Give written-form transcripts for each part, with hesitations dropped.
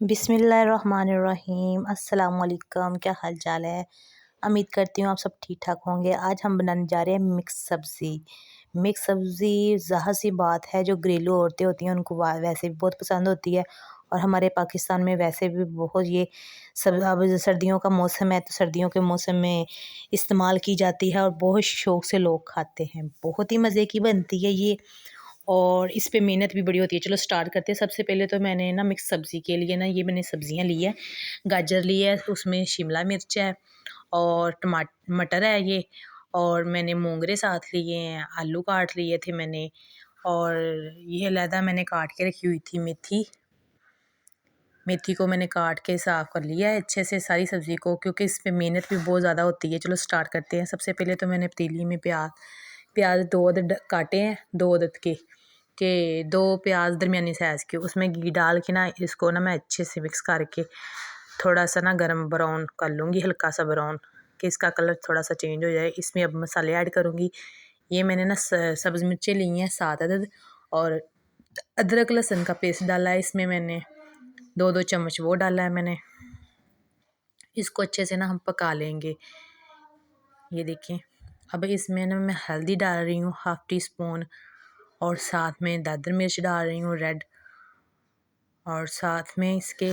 बिस्मिल्लाहिर्रहमानिर्रहीम। अस्सलाम वालेकुम। क्या हाल चाल है? उम्मीद करती हूँ आप सब ठीक ठाक होंगे। आज हम बनाने जा रहे हैं मिक्स सब्ज़ी। मिक्स सब्ज़ी ज़ाहिर सी बात है, जो घरेलू औरतें होती हैं उनको वैसे भी बहुत पसंद होती है, और हमारे पाकिस्तान में वैसे भी बहुत ये सब अब सर्दियों का मौसम है, तो सर्दियों के मौसम में इस्तेमाल की जाती है और बहुत शौक़ से लोग खाते हैं। बहुत ही मज़े की बनती है ये, और इस पे मेहनत भी बड़ी होती है। चलो स्टार्ट करते हैं। सबसे पहले तो मैंने ना मिक्स सब्ज़ी के लिए ना ये मैंने सब्ज़ियाँ ली है। गाजर ली है, उसमें शिमला मिर्च है और मटर है ये, और मैंने मोंगरे साथ लिए हैं, आलू काट लिए थे मैंने, और ये अलहदा मैंने काट के रखी हुई थी मेथी। मेथी को मैंने काट के साफ़ कर लिया है अच्छे से सारी सब्ज़ी को, क्योंकि इस पे मेहनत भी बहुत ज़्यादा होती है। चलो स्टार्ट करते हैं। सबसे पहले तो मैंने पतीली में प्याज 2 अदद काटे हैं, 2 अदद के 2 प्याज दरमियानी साइज़ के। उसमें घी डाल के ना इसको ना मैं अच्छे से मिक्स करके थोड़ा सा ना गर्म ब्राउन कर लूँगी, हल्का सा ब्राउन, कि इसका कलर थोड़ा सा चेंज हो जाए। इसमें अब मसाले ऐड करूँगी। ये मैंने ना सब्ज़ मिर्चें ली हैं 7 अदद, और अदरक लहसुन का पेस्ट डाला है इसमें मैंने, 2-2 चम्मच वो डाला है मैंने। इसको अच्छे से ना हम पका लेंगे। ये देखिए, अब इसमें ना मैं हल्दी डाल रही हूँ 1/2 टी स्पून, और साथ में दादर मिर्च डाल रही हूँ रेड, और साथ में इसके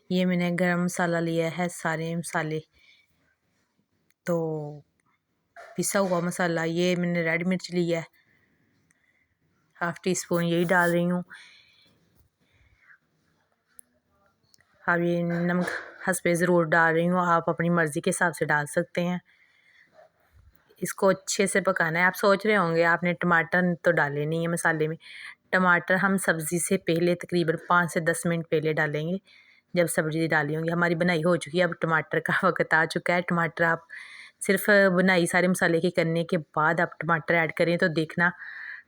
ये मैंने गरम मसाला लिया है, सारे मसाले, तो पिसा हुआ मसाला। ये मैंने रेड मिर्च लिया है 1/2 टी स्पून, यही डाल रही हूँ। अब ये नमक हस्बे ज़रूर डाल रही हूँ, आप अपनी मर्ज़ी के हिसाब से डाल सकते हैं। इसको अच्छे से पकाना है। आप सोच रहे होंगे आपने टमाटर तो डाले नहीं है मसाले में। टमाटर हम सब्ज़ी से पहले तकरीबन 5 से 10 मिनट पहले डालेंगे, जब सब्ज़ी डाली होंगी। हमारी बनाई हो चुकी है, अब टमाटर का वक़्त आ चुका है। टमाटर आप सिर्फ बनाई सारे मसाले की करने के बाद आप टमाटर ऐड करें तो देखना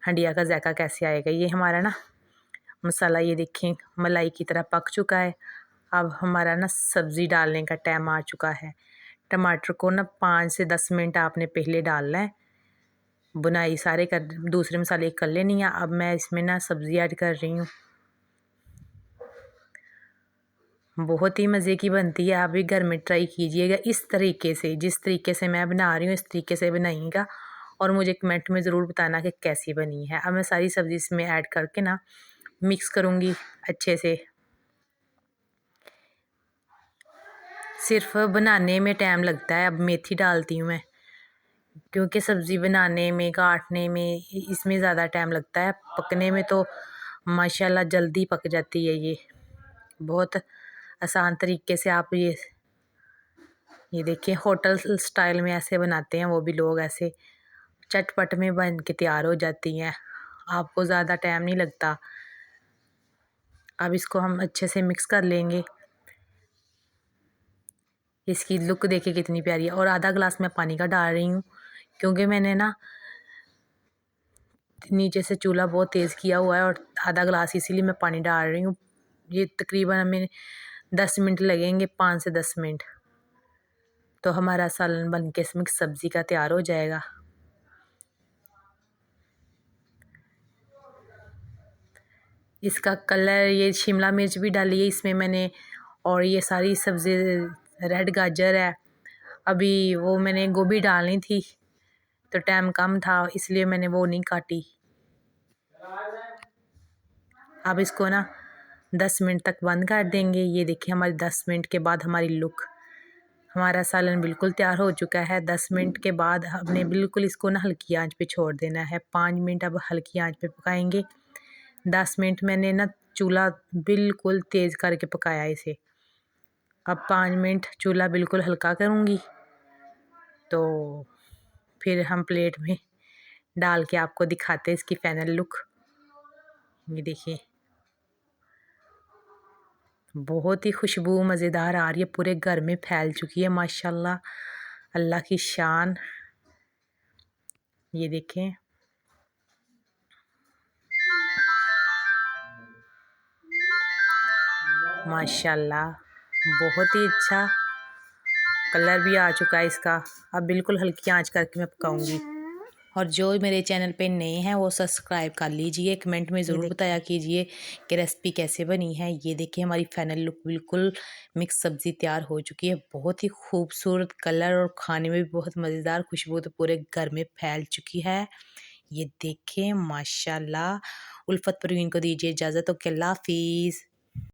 हंडिया का जायका कैसे आएगा। ये हमारा ना मसाला ये देखें मलाई की तरह पक चुका है। अब हमारा ना सब्ज़ी डालने का टाइम आ चुका है। टमाटर को ना 5 से 10 मिनट आपने पहले डालना है। बुनाई सारे कर दूसरे मसाले कर लेनी है। अब मैं इसमें ना सब्ज़ी ऐड कर रही हूँ। बहुत ही मज़े की बनती है, आप भी घर में ट्राई कीजिएगा इस तरीके से, जिस तरीके से मैं बना रही हूँ इस तरीके से बनाइएगा, और मुझे कमेंट में ज़रूर बताना कि कैसी बनी है। अब मैं सारी सब्ज़ी इसमें ऐड करके ना मिक्स करूँगी अच्छे से। सिर्फ बनाने में टाइम लगता है। अब मेथी डालती हूँ मैं, क्योंकि सब्ज़ी बनाने में, काटने में इसमें ज़्यादा टाइम लगता है। पकने में तो माशाल्लाह जल्दी पक जाती है। ये बहुत आसान तरीके से आप ये देखिए, होटल स्टाइल में ऐसे बनाते हैं वो भी लोग, ऐसे चटपट में बन के तैयार हो जाती हैं, आपको ज़्यादा टाइम नहीं लगता। अब इसको हम अच्छे से मिक्स कर लेंगे। इसकी लुक देखिए कितनी प्यारी है, और आधा गिलास मैं पानी का डाल रही हूँ, क्योंकि मैंने ना नीचे से चूल्हा बहुत तेज़ किया हुआ है, और आधा गिलास इसीलिए मैं पानी डाल रही हूँ। ये तकरीबन हमें 10 मिनट लगेंगे, 5 से 10 मिनट, तो हमारा सालन बन के मिक्स सब्ज़ी का तैयार हो जाएगा। इसका कलर, ये शिमला मिर्च भी डाली है इसमें मैंने, और ये सारी सब्ज़ी रेड गाजर है। अभी वो मैंने गोभी डालनी थी तो टाइम कम था, इसलिए मैंने वो नहीं काटी। अब इसको ना 10 मिनट तक बंद कर देंगे। ये देखिए, हमारी 10 मिनट के बाद हमारी लुक, हमारा सालन बिल्कुल तैयार हो चुका है। 10 मिनट के बाद हमने बिल्कुल इसको ना हल्की आंच पे छोड़ देना है। 5 मिनट अब हल्की आंच पे पकाएंगे। 10 मिनट मैंने ना चूल्हा बिल्कुल तेज़ करके पकाया इसे। अब 5 मिनट चूल्हा बिल्कुल हल्का करूँगी, तो फिर हम प्लेट में डाल के आपको दिखाते हैं इसकी फाइनल लुक। ये देखिए, बहुत ही खुशबू मज़ेदार आ रही है, पूरे घर में फैल चुकी है माशाल्लाह, अल्लाह की शान। ये देखें, माशाल्लाह बहुत ही अच्छा कलर भी आ चुका है इसका। अब बिल्कुल हल्की आंच करके मैं पकाऊंगी। और जो मेरे चैनल पे नए हैं वो सब्सक्राइब कर लीजिए, कमेंट में ये ज़रूर बताया देखिए। कीजिए कि रेसिपी कैसे बनी है। ये देखिए हमारी फाइनल लुक बिल्कुल मिक्स सब्ज़ी तैयार हो चुकी है। बहुत ही खूबसूरत कलर और खाने में भी बहुत मज़ेदार, खुशबू तो पूरे घर में फैल चुकी है। ये देखें माशाल्लाह। उल्फत परवीन को दीजिए इजाज़त। ओके, अल्लाह हाफ़िज़।